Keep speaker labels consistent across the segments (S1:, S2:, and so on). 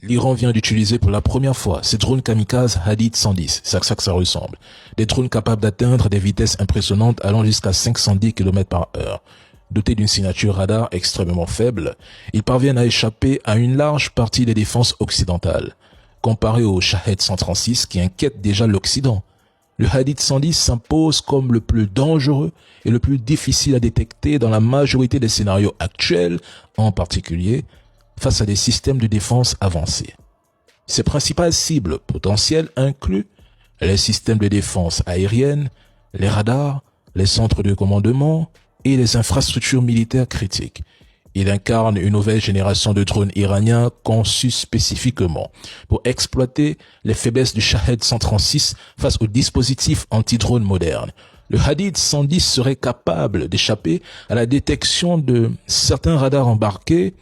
S1: L'Iran vient d'utiliser pour la première fois ses drones kamikazes Hadid 110, c'est à ça que ça ressemble. Des drones capables d'atteindre des vitesses impressionnantes allant jusqu'à 510 km/h. Dotés d'une signature radar extrêmement faible, ils parviennent à échapper à une large partie des défenses occidentales. Comparé au Shahed 136 qui inquiète déjà l'Occident, le Hadid 110 s'impose comme le plus dangereux et le plus difficile à détecter dans la majorité des scénarios actuels, en particulier face à des systèmes de défense avancés. Ses principales cibles potentielles incluent les systèmes de défense aérienne, les radars, les centres de commandement et les infrastructures militaires critiques. Il incarne une nouvelle génération de drones iraniens conçus spécifiquement pour exploiter les faiblesses du Shahed 136 face aux dispositifs anti-drones modernes. Le Hadid 110 serait capable d'échapper à la détection de certains radars embarqués,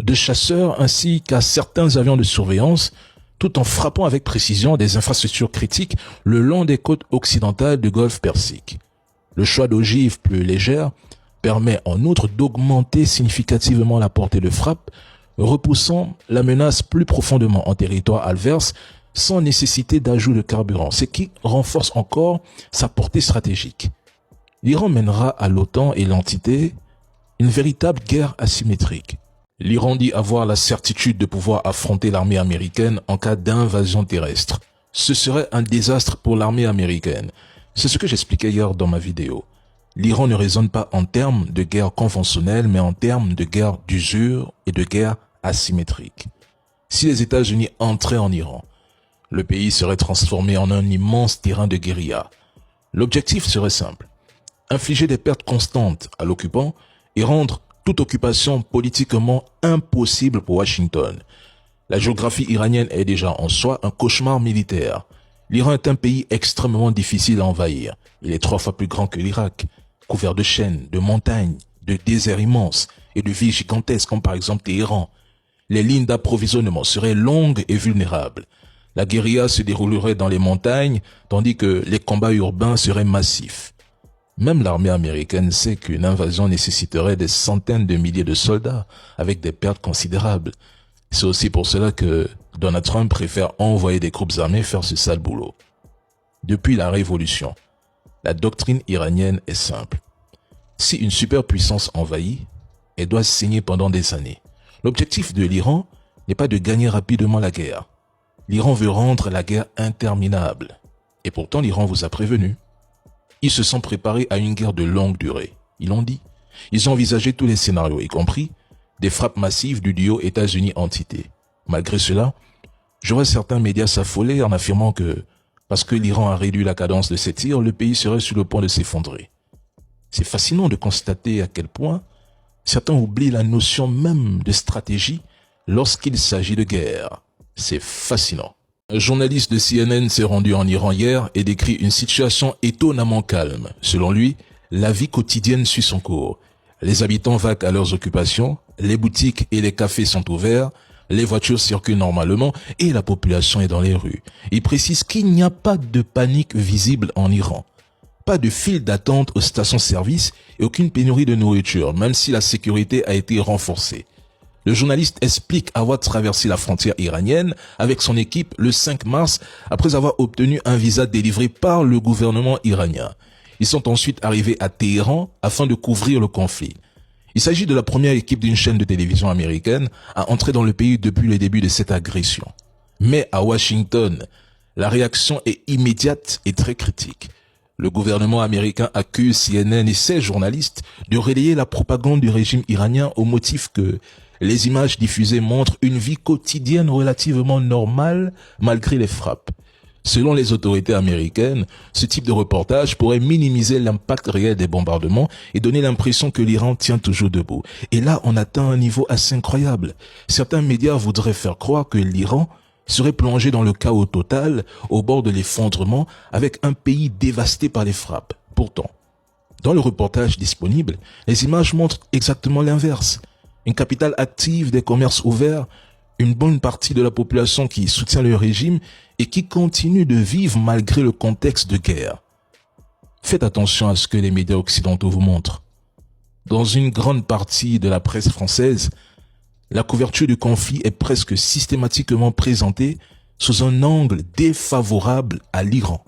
S1: de chasseurs ainsi qu'à certains avions de surveillance, tout en frappant avec précision des infrastructures critiques le long des côtes occidentales du golfe Persique. Le choix d'ogives plus légères permet en outre d'augmenter significativement la portée de frappe, repoussant la menace plus profondément en territoire adverse sans nécessité d'ajout de carburant, ce qui renforce encore sa portée stratégique. L'Iran mènera à l'OTAN et l'entité une véritable guerre asymétrique. L'Iran dit avoir la certitude de pouvoir affronter l'armée américaine en cas d'invasion terrestre. Ce serait un désastre pour l'armée américaine. C'est ce que j'expliquais hier dans ma vidéo. L'Iran ne raisonne pas en termes de guerre conventionnelle, mais en termes de guerre d'usure et de guerre asymétrique. Si les États-Unis entraient en Iran, le pays serait transformé en un immense terrain de guérilla. L'objectif serait simple: infliger des pertes constantes à l'occupant et rendre toute occupation politiquement impossible pour Washington. La géographie iranienne est déjà en soi un cauchemar militaire. L'Iran est un pays extrêmement difficile à envahir. Il est 3 fois plus grand que l'Irak, couvert de chaînes, de montagnes, de déserts immenses et de villes gigantesques comme par exemple Téhéran. Les lignes d'approvisionnement seraient longues et vulnérables. La guérilla se déroulerait dans les montagnes, tandis que les combats urbains seraient massifs. Même l'armée américaine sait qu'une invasion nécessiterait des centaines de milliers de soldats, avec des pertes considérables. C'est aussi pour cela que Donald Trump préfère envoyer des groupes armés faire ce sale boulot. Depuis la Révolution, la doctrine iranienne est simple. Si une superpuissance envahit, elle doit saigner pendant des années. L'objectif de l'Iran n'est pas de gagner rapidement la guerre. L'Iran veut rendre la guerre interminable. Et pourtant l'Iran vous a prévenu. Ils se sont préparés à une guerre de longue durée. Ils l'ont dit. Ils ont envisagé tous les scénarios, y compris des frappes massives du duo États-Unis-Entité. Malgré cela, je vois certains médias s'affoler en affirmant que, parce que l'Iran a réduit la cadence de ses tirs, le pays serait sur le point de s'effondrer. C'est fascinant de constater à quel point certains oublient la notion même de stratégie lorsqu'il s'agit de guerre. C'est fascinant. Un journaliste de CNN s'est rendu en Iran hier et décrit une situation étonnamment calme. Selon lui, la vie quotidienne suit son cours. Les habitants vaquent à leurs occupations, les boutiques et les cafés sont ouverts, les voitures circulent normalement et la population est dans les rues. Il précise qu'il n'y a pas de panique visible en Iran. Pas de file d'attente aux stations-service et aucune pénurie de nourriture, même si la sécurité a été renforcée. Le journaliste explique avoir traversé la frontière iranienne avec son équipe le 5 mars après avoir obtenu un visa délivré par le gouvernement iranien. Ils sont ensuite arrivés à Téhéran afin de couvrir le conflit. Il s'agit de la première équipe d'une chaîne de télévision américaine à entrer dans le pays depuis le début de cette agression. Mais à Washington, la réaction est immédiate et très critique. Le gouvernement américain accuse CNN et ses journalistes de relayer la propagande du régime iranien au motif que les images diffusées montrent une vie quotidienne relativement normale malgré les frappes. Selon les autorités américaines, ce type de reportage pourrait minimiser l'impact réel des bombardements et donner l'impression que l'Iran tient toujours debout. Et là, on atteint un niveau assez incroyable. Certains médias voudraient faire croire que l'Iran serait plongé dans le chaos total, au bord de l'effondrement, avec un pays dévasté par les frappes. Pourtant, dans le reportage disponible, les images montrent exactement l'inverse. Une capitale active, des commerces ouverts, une bonne partie de la population qui soutient le régime et qui continue de vivre malgré le contexte de guerre. Faites attention à ce que les médias occidentaux vous montrent. Dans une grande partie de la presse française, La couverture du conflit est presque systématiquement présentée sous un angle défavorable à l'Iran.